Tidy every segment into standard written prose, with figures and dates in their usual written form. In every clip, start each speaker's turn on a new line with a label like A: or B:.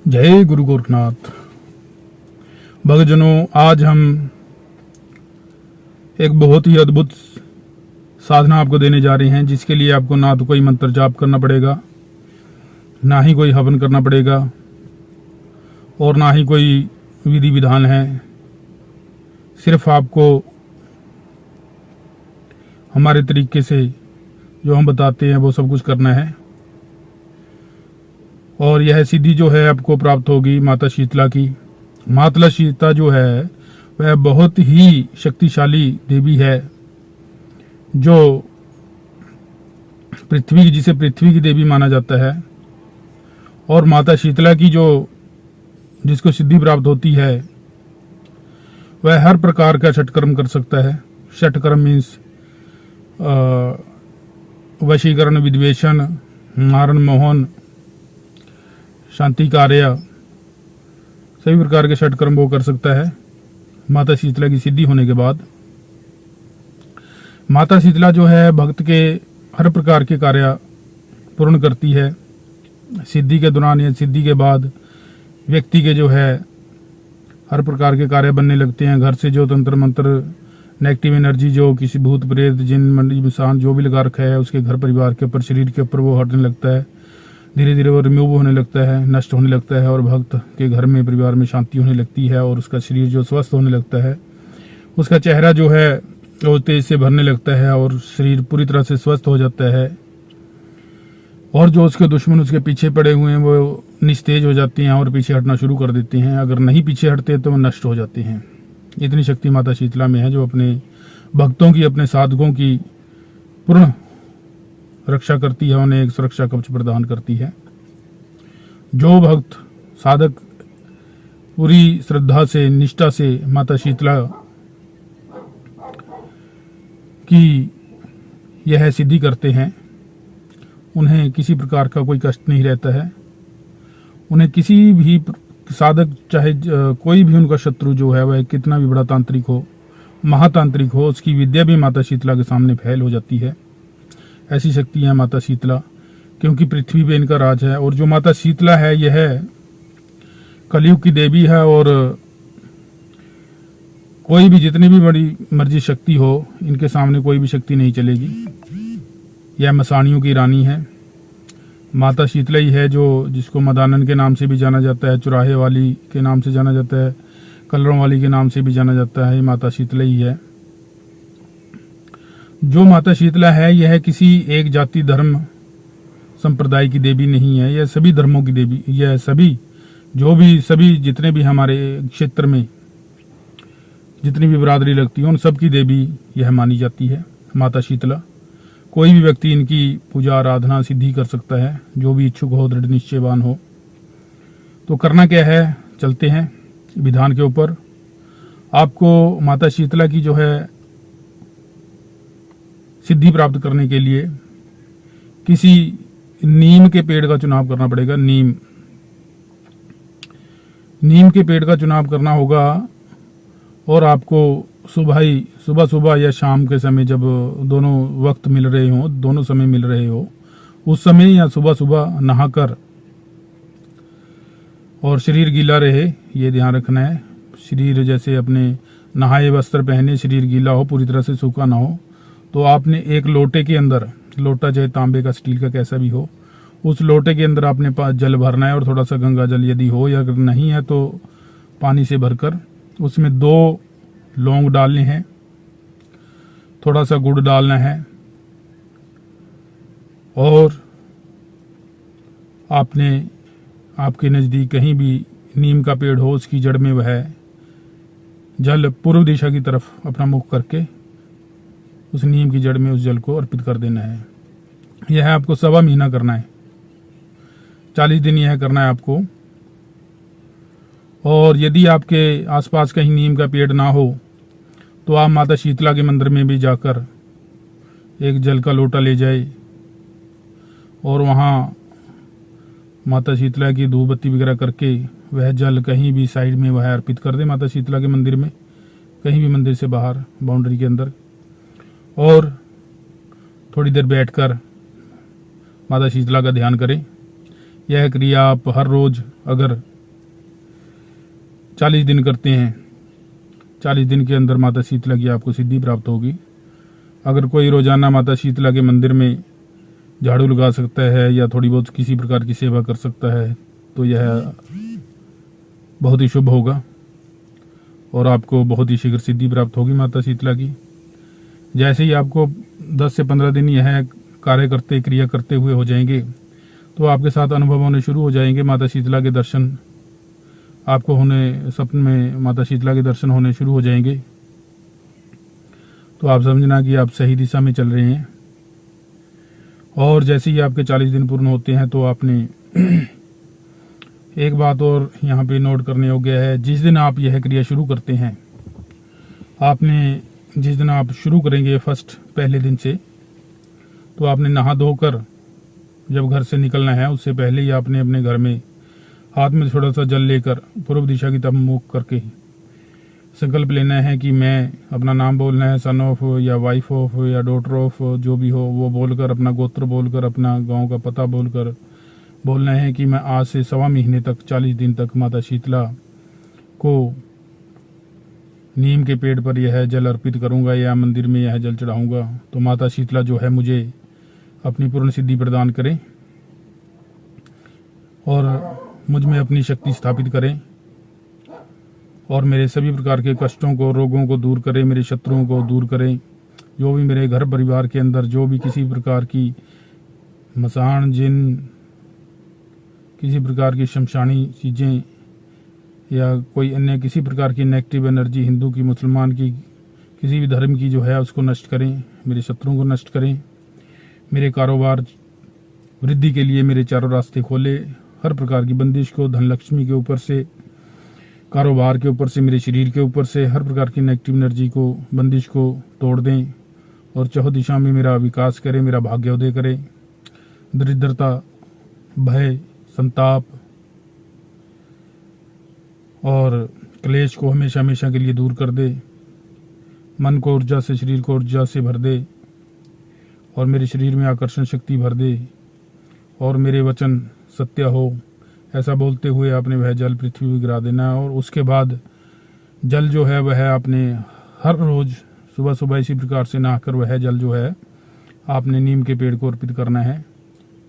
A: जय गुरु गोरखनाथ। भक्तजनों, आज हम एक बहुत ही अद्भुत साधना आपको देने जा रहे हैं, जिसके लिए आपको ना तो कोई मंत्र जाप करना पड़ेगा, ना ही कोई हवन करना पड़ेगा और ना ही कोई विधि विधान है। सिर्फ आपको हमारे तरीके से जो हम बताते हैं वो सब कुछ करना है। और यह सिद्धि जो है आपको प्राप्त होगी माता शीतला की। माता शीतला जो है वह बहुत ही शक्तिशाली देवी है, जो जिसे पृथ्वी की देवी माना जाता है। और माता शीतला की जिसको सिद्धि प्राप्त होती है वह हर प्रकार का षटकर्म कर सकता है। षटकर्म मीन्स वशीकरण, विद्वेषण, मारण, मोहन, शांति कार्य, सभी प्रकार के षटकर्म वो कर सकता है माता शीतला की सिद्धि होने के बाद। माता शीतला जो है भक्त के हर प्रकार के कार्य पूर्ण करती है। सिद्धि के दौरान या सिद्धि के बाद व्यक्ति के जो है हर प्रकार के कार्य बनने लगते हैं। घर से जो तंत्र मंत्र, नेगेटिव एनर्जी जो किसी भूत प्रेत, जिन, मंडी, इंसान जो भी लगा रखा है उसके घर परिवार के ऊपर, शरीर के ऊपर वो हटने लगता है। धीरे धीरे वो रिमूव होने लगता है, नष्ट होने लगता है और भक्त के घर में, परिवार में शांति होने लगती है और उसका शरीर जो स्वस्थ होने लगता है, उसका चेहरा जो है वो तेज से भरने लगता है और शरीर पूरी तरह से स्वस्थ हो जाता है। और जो उसके दुश्मन उसके पीछे पड़े हुए हैं वो निस्तेज हो जाते हैं और पीछे हटना शुरू कर देते हैं। अगर नहीं पीछे हटते तो वो नष्ट हो जाते हैं। इतनी शक्ति माता शीतला में है, जो अपने भक्तों की, अपने साधकों की पूर्ण रक्षा करती है, उन्हें एक सुरक्षा कवच प्रदान करती है। जो भक्त साधक पूरी श्रद्धा से, निष्ठा से माता शीतला की यह सिद्धि करते हैं, उन्हें किसी प्रकार का कोई कष्ट नहीं रहता है। उन्हें किसी भी साधक, चाहे कोई भी उनका शत्रु जो है वह कितना भी बड़ा तांत्रिक हो, महातांत्रिक हो, उसकी विद्या भी माता शीतला के सामने फैल हो जाती है। ऐसी शक्ति है माता शीतला, क्योंकि पृथ्वी पे इनका राज है। और जो माता शीतला है यह कलयुग की देवी है और कोई भी, जितनी भी बड़ी मर्जी शक्ति हो, इनके सामने कोई भी शक्ति नहीं चलेगी। यह मसानियों की रानी है। माता शीतला ही है जिसको मदानन के नाम से भी जाना जाता है, चुराहे वाली के नाम से जाना जाता है, कलरों वाली के नाम से भी जाना जाता है। माता शीतला ही है। जो माता शीतला है यह किसी एक जाति, धर्म, संप्रदाय की देवी नहीं है। यह सभी धर्मों की देवी, यह सभी जितने भी हमारे क्षेत्र में जितनी भी बिरादरी लगती है उन सब की देवी यह मानी जाती है माता शीतला। कोई भी व्यक्ति इनकी पूजा आराधना सिद्धि कर सकता है, जो भी इच्छुक हो, दृढ़ निश्चयवान हो। तो करना क्या है, चलते हैं विधान के ऊपर। आपको माता शीतला की जो है सिद्धि प्राप्त करने के लिए किसी नीम के पेड़ का चुनाव करना पड़ेगा। नीम के पेड़ का चुनाव करना होगा। और आपको सुबह या शाम के समय, जब दोनों वक्त मिल रहे हो, दोनों समय मिल रहे हो, उस समय या सुबह नहाकर, और शरीर गीला रहे, ये ध्यान रखना है। शरीर जैसे अपने नहाए वस्त्र पहने, शरीर गीला हो, पूरी तरह से सूखा ना हो। तो आपने एक लोटे के अंदर, लोटा चाहे तांबे का, स्टील का, कैसा भी हो, उस लोटे के अंदर आपने जल भरना है और थोड़ा सा गंगा जल यदि हो, या अगर नहीं है तो पानी से भरकर उसमें 2 लौंग डालने हैं, थोड़ा सा गुड़ डालना है और आपके नज़दीक कहीं भी नीम का पेड़ हो, उसकी जड़ में वह जल पूर्व दिशा की तरफ अपना मुख करके उस नीम की जड़ में उस जल को अर्पित कर देना है। यह आपको 1.25 महीना करना है, 40 दिन यह करना है आपको। और यदि आपके आसपास कहीं नीम का पेड़ ना हो तो आप माता शीतला के मंदिर में भी जाकर एक जल का लोटा ले जाए और वहाँ माता शीतला की धूप बत्ती वगैरह करके वह जल कहीं भी साइड में वह अर्पित कर दे माता शीतला के मंदिर में, कहीं भी मंदिर से बाहर, बाउंड्री के अंदर। और थोड़ी देर बैठकर माता शीतला का ध्यान करें। यह क्रिया आप हर रोज अगर 40 दिन करते हैं, 40 दिन के अंदर माता शीतला की आपको सिद्धि प्राप्त होगी। अगर कोई रोजाना माता शीतला के मंदिर में झाड़ू लगा सकता है या थोड़ी बहुत किसी प्रकार की सेवा कर सकता है तो यह बहुत ही शुभ होगा और आपको बहुत ही शीघ्र सिद्धि प्राप्त होगी माता शीतला की। जैसे ही आपको 10 से 15 दिन यह कार्य करते क्रिया करते हुए हो जाएंगे तो आपके साथ अनुभव होने शुरू हो जाएंगे। माता शीतला के दर्शन आपको होने, सपने में माता शीतला के दर्शन होने शुरू हो जाएंगे। तो आप समझना कि आप सही दिशा में चल रहे हैं। और जैसे ही आपके 40 दिन पूर्ण होते हैं तो आपने एक बात और यहाँ पे नोट करने योग्य है। जिस दिन आप यह क्रिया शुरू करते हैं, आपने जिस दिन आप शुरू करेंगे पहले दिन से, तो आपने नहा धोकर जब घर से निकलना है उससे पहले ही आपने अपने घर में हाथ में थोड़ा सा जल लेकर पूर्व दिशा की तरफ मुख करके संकल्प लेना है कि मैं, अपना नाम बोलना है, सन ऑफ या वाइफ ऑफ या डॉटर ऑफ जो भी हो वो बोलकर, अपना गोत्र बोलकर, अपना गांव का पता बोलकर बोलना है कि मैं आज से 1.25 महीने तक 40 दिन तक माता शीतला को नीम के पेड़ पर यह जल अर्पित करूंगा या मंदिर में यह जल चढ़ाऊंगा। तो माता शीतला जो है मुझे अपनी पूर्ण सिद्धि प्रदान करें और मुझ में अपनी शक्ति स्थापित करें और मेरे सभी प्रकार के कष्टों को, रोगों को दूर करें, मेरे शत्रुओं को दूर करें। जो भी मेरे घर परिवार के अंदर जो भी किसी प्रकार की मसान, जिन, किसी प्रकार की शमशानी चीज़ें या कोई अन्य किसी प्रकार की नेगेटिव एनर्जी, हिंदू की, मुसलमान की, किसी भी धर्म की जो है उसको नष्ट करें, मेरे शत्रुओं को नष्ट करें, मेरे कारोबार वृद्धि के लिए मेरे चारों रास्ते खोले, हर प्रकार की बंदिश को, धन लक्ष्मी के ऊपर से, कारोबार के ऊपर से, मेरे शरीर के ऊपर से हर प्रकार की नेगेटिव एनर्जी को, बंदिश को तोड़ दें और चौह दिशा में मेरा विकास करें, मेरा भाग्योदय करें। दरिद्रता, भय, संताप और क्लेश को हमेशा हमेशा के लिए दूर कर दे। मन को ऊर्जा से, शरीर को ऊर्जा से भर दे और मेरे शरीर में आकर्षण शक्ति भर दे और मेरे वचन सत्य हो, ऐसा बोलते हुए आपने वह जल पृथ्वी पर गिरा देना है। और उसके बाद जल जो है वह आपने हर रोज सुबह सुबह इसी प्रकार से नहाकर वह जल जो है आपने नीम के पेड़ को अर्पित करना है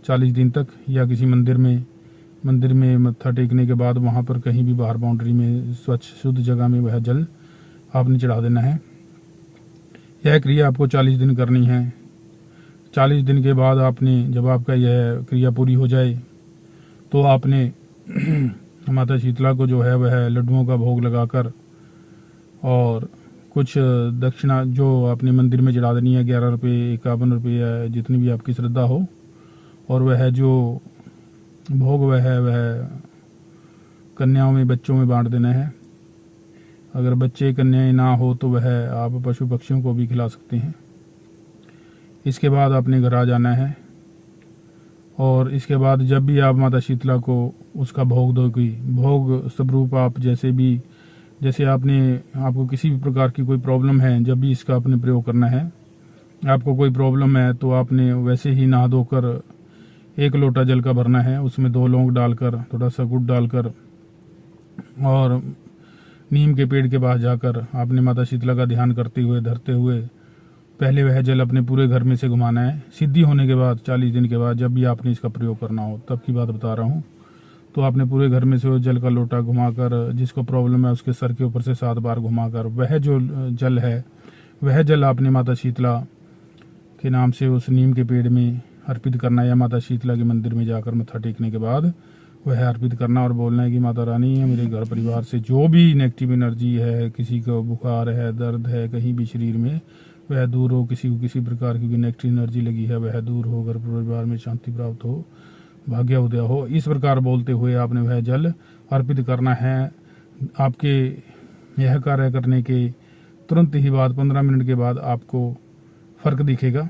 A: 40 दिन तक, या किसी मंदिर में मत्था टेकने के बाद वहाँ पर कहीं भी बाहर बाउंड्री में स्वच्छ शुद्ध जगह में वह जल आपने चढ़ा देना है। यह क्रिया आपको 40 दिन करनी है। 40 दिन के बाद आपने, जब आपका यह क्रिया पूरी हो जाए तो आपने माता शीतला को जो है वह लड्डुओं का भोग लगाकर और कुछ दक्षिणा जो आपने मंदिर में चढ़ा देनी है, 11 रुपये, 51 रुपये या जितनी भी आपकी श्रद्धा हो, और वह जो भोग वह कन्याओं में, बच्चों में बांट देना है। अगर बच्चे कन्याएं ना हो तो वह आप पशु पक्षियों को भी खिला सकते हैं। इसके बाद अपने घर आ जाना है और इसके बाद जब भी आप माता शीतला को उसका भोग दोगी, भोग स्वरूप आप जैसे आपको किसी भी प्रकार की कोई प्रॉब्लम है, जब भी इसका आपने प्रयोग करना है, आपको कोई प्रॉब्लम है तो आपने वैसे ही नहा धोकर 1 लोटा जल का भरना है, उसमें 2 लौंग डालकर, थोड़ा सा गुड़ डालकर और नीम के पेड़ के पास जाकर आपने माता शीतला का ध्यान करते हुए, धरते हुए पहले वह जल अपने पूरे घर में से घुमाना है। सिद्धि होने के बाद 40 दिन के बाद जब भी आपने इसका प्रयोग करना हो, तब की बात बता रहा हूँ, तो आपने पूरे घर में से वो जल का लोटा घुमाकर, जिसको प्रॉब्लम है उसके सर के ऊपर से 7 बार घुमाकर वह जो जल है वह जल आपने माता शीतला के नाम से उस नीम के पेड़ में अर्पित करना है, या माता शीतला के मंदिर में जाकर मत्था टेकने के बाद वह अर्पित करना और बोलना है कि माता रानी है, मेरे घर परिवार से जो भी नेगेटिव एनर्जी है, किसी को बुखार है, दर्द है कहीं भी शरीर में, वह दूर हो। किसी को किसी प्रकार की नेगेटिव एनर्जी लगी है वह दूर हो, घर परिवार में शांति प्राप्त हो, भाग्य उदय हो। इस प्रकार बोलते हुए आपने वह जल अर्पित करना है। आपके यह कार्य करने के तुरंत ही बाद 15 मिनट के बाद आपको फर्क दिखेगा।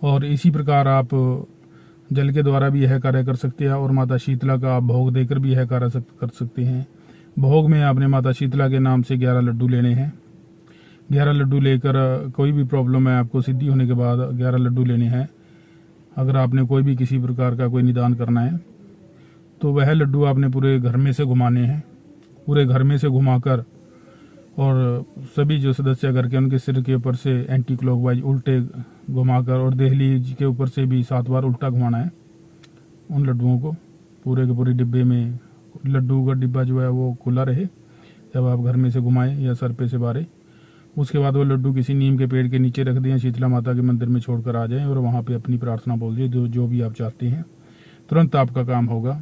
A: और इसी प्रकार आप जल के द्वारा भी यह कार्य कर सकते हैं और माता शीतला का आप भोग देकर भी यह कार्य कर सकते हैं। भोग में आपने माता शीतला के नाम से 11 लड्डू लेने हैं। 11 लड्डू लेकर, कोई भी प्रॉब्लम है आपको सिद्धि होने के बाद 11 लड्डू लेने हैं। अगर आपने कोई भी किसी प्रकार का कोई निदान करना है तो वह लड्डू आपने पूरे घर में से घुमाने हैं, पूरे घर में से घुमाकर और सभी जो सदस्य घर के उनके सिर के ऊपर से एंटी क्लॉकवाइज उल्टे घुमाकर और दहलीज के ऊपर से भी 7 बार उल्टा घुमाना है उन लड्डुओं को। पूरे के पूरे डिब्बे में लड्डू का डिब्बा जो है वो खुला रहे जब आप घर में से घुमाएं या सर पे से बारे। उसके बाद वो लड्डू किसी नीम के पेड़ के नीचे रख दें, शीतला माता के मंदिर में छोड़कर आ जाएं और वहाँ पे अपनी प्रार्थना बोल दें जो भी आप चाहते हैं, तुरंत आपका काम होगा।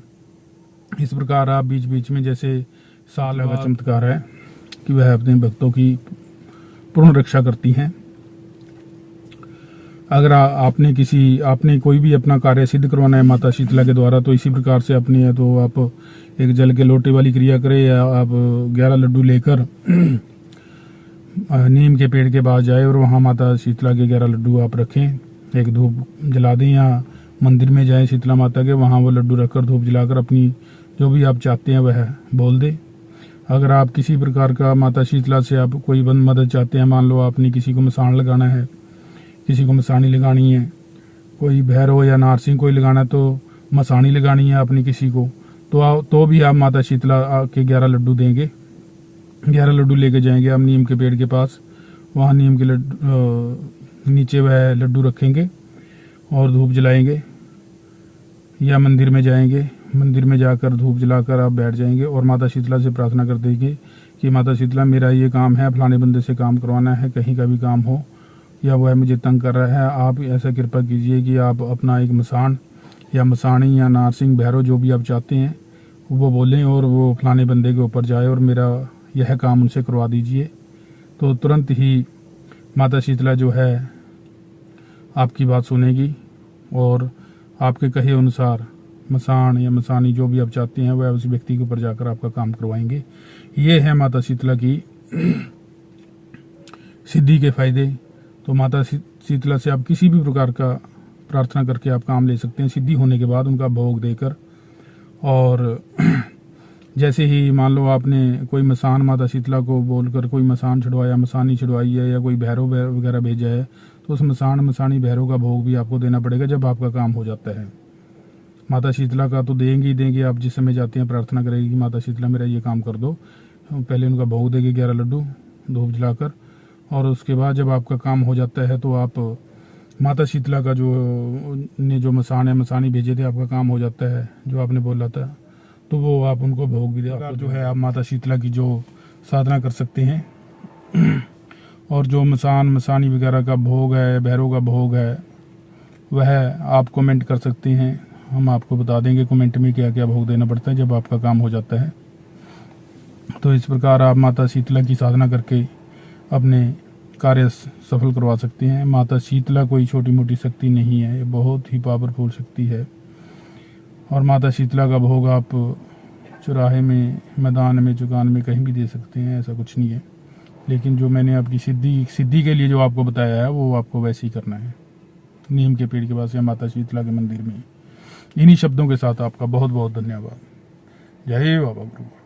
A: इस प्रकार आप बीच बीच में, जैसे साल का चमत्कार है कि वह अपने भक्तों की पूर्ण रक्षा करती हैं। अगर आपने कोई भी अपना कार्य सिद्ध करवाना है माता शीतला के द्वारा, तो इसी प्रकार से अपनी है तो आप एक जल के लोटे वाली क्रिया करें, या आप 11 लड्डू लेकर नीम के पेड़ के पास जाए और वहाँ माता शीतला के 11 लड्डू आप रखें, एक धूप जला दें, या मंदिर में जाएं शीतला माता के, वहाँ वो लड्डू रखकर धूप जलाकर अपनी जो भी आप चाहते हैं वह बोल दें। अगर आप किसी प्रकार का माता शीतला से आप कोई मदद चाहते हैं, मान लो आपने किसी को मसान लगाना है, किसी को मसानी लगानी है, कोई भैरव या नारसिंह कोई लगाना है तो मसानी लगानी है अपनी किसी को, तो भी आप माता शीतला के 11 लड्डू देंगे। 11 लड्डू लेके जाएंगे आप नीम के पेड़ के पास, वहाँ नीम के नीचे वह लड्डू रखेंगे और धूप जलाएंगे, या मंदिर में जाएंगे, मंदिर में जाकर धूप जलाकर आप बैठ जाएंगे और माता शीतला से प्रार्थना कर देंगे कि माता शीतला मेरा ये काम है, फलाने बंदे से काम करवाना है, कहीं का भी काम हो या वह मुझे तंग कर रहा है, आप ऐसा कृपा कीजिए कि आप अपना एक मसान या मसानी या नारसिंह भैरव जो भी आप चाहते हैं वो बोलें और वो फलाने बंदे के ऊपर जाए और मेरा यह काम उनसे करवा दीजिए। तो तुरंत ही माता शीतला जो है आपकी बात सुनेगी और आपके कहे अनुसार मसान या मसानी जो भी आप चाहते हैं वह उस व्यक्ति के ऊपर जाकर आपका काम करवाएंगे। ये है माता शीतला की सिद्धि के फायदे। तो माता शीतला से आप किसी भी प्रकार का प्रार्थना करके आप काम ले सकते हैं सिद्धि होने के बाद उनका भोग देकर। और जैसे ही मान लो आपने कोई मसान माता शीतला को बोलकर कोई मसान छुड़वाया, मसानी छुड़वाई है, या कोई भैरव वगैरह भेजा है, तो उस मसानी भैरव का भोग भी आपको देना पड़ेगा जब आपका काम हो जाता है। माता शीतला का तो देंगे ही देंगे, आप जिस समय जाते हैं प्रार्थना करेगी कि माता शीतला मेरा ये काम कर दो, पहले उनका भोग देंगे 11 लड्डू धूप जलाकर, और उसके बाद जब आपका काम हो जाता है तो आप माता शीतला का जो मसान है मसानी भेजे थे, आपका काम हो जाता है जो आपने बोला था, तो वो आप उनको भोग भी दे जो है आप माता शीतला की जो साधना कर सकते हैं। और जो मसानी वगैरह का भोग है, भैरव का भोग है, वह आप कमेंट कर सकते हैं, हम आपको बता देंगे कमेंट में क्या क्या भोग देना पड़ता है जब आपका काम हो जाता है। तो इस प्रकार आप माता शीतला की साधना करके अपने कार्य सफल करवा सकते हैं। माता शीतला कोई छोटी मोटी शक्ति नहीं है, ये बहुत ही पावरफुल शक्ति है। और माता शीतला का भोग आप चौराहे में, मैदान में, चुकान में कहीं भी दे सकते हैं, ऐसा कुछ नहीं है। लेकिन जो मैंने आपकी सिद्धि के लिए जो आपको बताया है वो आपको वैसे ही करना है, नीम के पेड़ के पास या माता शीतला के मंदिर में। इन्हीं शब्दों के साथ आपका बहुत बहुत धन्यवाद। जय बाबा गुरु।